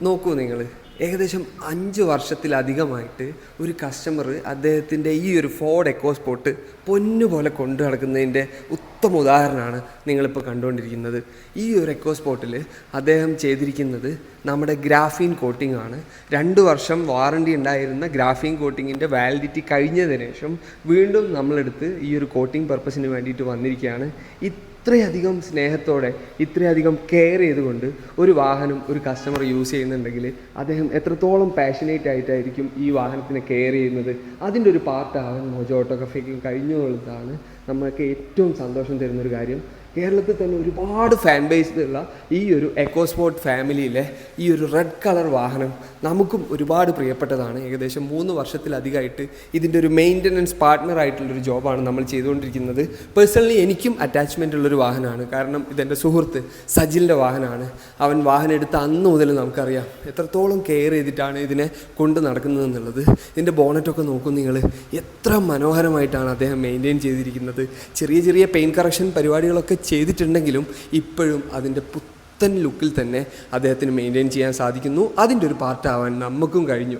നോക്കൂ നിങ്ങൾ, ഏകദേശം 5 വർഷത്തിലധികമായിട്ട് ഒരു കസ്റ്റമർ അദ്ദേഹത്തിൻ്റെ ഈ ഒരു ഫോർഡ് എക്കോസ്പോർട്ട് പൊന്നുപോലെ കൊണ്ടു നടക്കുന്നതിൻ്റെ ഉത്തമ ഉദാഹരണമാണ് നിങ്ങളിപ്പോൾ കണ്ടുകൊണ്ടിരിക്കുന്നത്. ഈ ഒരു എക്കോസ്പോർട്ടിൽ അദ്ദേഹം ചെയ്തിരിക്കുന്നത് നമ്മുടെ ഗ്രാഫീൻ കോട്ടിംഗ് ആണ്. 2 വർഷം വാറണ്ടി ഉണ്ടായിരുന്ന ഗ്രാഫീൻ കോട്ടിങ്ങിൻ്റെ വാലിഡിറ്റി കഴിഞ്ഞതിന് ശേഷം വീണ്ടും നമ്മളെടുത്ത് ഈ ഒരു കോട്ടിംഗ് പർപ്പസിന് വേണ്ടിയിട്ട് വന്നിരിക്കുകയാണ്. ഇത്രയധികം സ്നേഹത്തോടെ, ഇത്രയധികം കെയർ ചെയ്തുകൊണ്ട് ഒരു വാഹനം ഒരു കസ്റ്റമർ യൂസ് ചെയ്യുന്നുണ്ടെങ്കിൽ അദ്ദേഹം എത്രത്തോളം പാഷനേറ്റ് ആയിട്ടായിരിക്കും ഈ വാഹനത്തിനെ കെയർ ചെയ്യുന്നത്. അതിൻ്റെ ഒരു പാർട്ടാവാൻ മോജോ ഓട്ടോ കഫേക്ക് കഴിഞ്ഞു എന്നുള്ളതാണ് നമുക്ക് ഏറ്റവും സന്തോഷം തരുന്നൊരു കാര്യം. കേരളത്തിൽ തന്നെ ഒരുപാട് ഫാൻ ബേസ് ഉള്ള ഈ ഒരു എക്കോസ്പോർട്ട് ഫാമിലിയിലെ ഈ ഒരു റെഡ് കളർ വാഹനം നമുക്കും ഒരുപാട് പ്രിയപ്പെട്ടതാണ്. ഏകദേശം 3 വർഷത്തിലധികമായിട്ട് ഇതിൻ്റെ ഒരു മെയിൻ്റനൻസ് പാർട്ട്ണറായിട്ടുള്ളൊരു ജോബാണ് നമ്മൾ ചെയ്തുകൊണ്ടിരിക്കുന്നത്. പേഴ്സണലി എനിക്കും അറ്റാച്ച്മെൻ്റ് ഉള്ളൊരു വാഹനമാണ്. കാരണം ഇതെൻ്റെ സുഹൃത്ത് സജിലിൻ്റെ വാഹനമാണ്. അവൻ വാഹനം എടുത്ത അന്ന് മുതൽ നമുക്കറിയാം എത്രത്തോളം കെയർ ചെയ്തിട്ടാണ് ഇതിനെ കൊണ്ട് നടക്കുന്നതെന്നുള്ളത്. ഇതിൻ്റെ ബോണറ്റൊക്കെ നോക്കും നിങ്ങൾ, എത്ര മനോഹരമായിട്ടാണ് അദ്ദേഹം മെയിൻറ്റെയിൻ ചെയ്തിരിക്കുന്നത്. ചെറിയ ചെറിയ പെയിൻറ്റ് കറക്ഷൻ പരിപാടികളൊക്കെ ചെയ്തിട്ടുണ്ടെങ്കിലും ഇപ്പോഴും അതിൻ്റെ പുത്തൻ ലുക്കിൽ തന്നെ അദ്ദേഹത്തിന് മെയിൻറ്റെയിൻ ചെയ്യാൻ സാധിക്കുന്നു. അതിൻ്റെ ഒരു പാർട്ടാവാൻ നമുക്കും കഴിഞ്ഞു.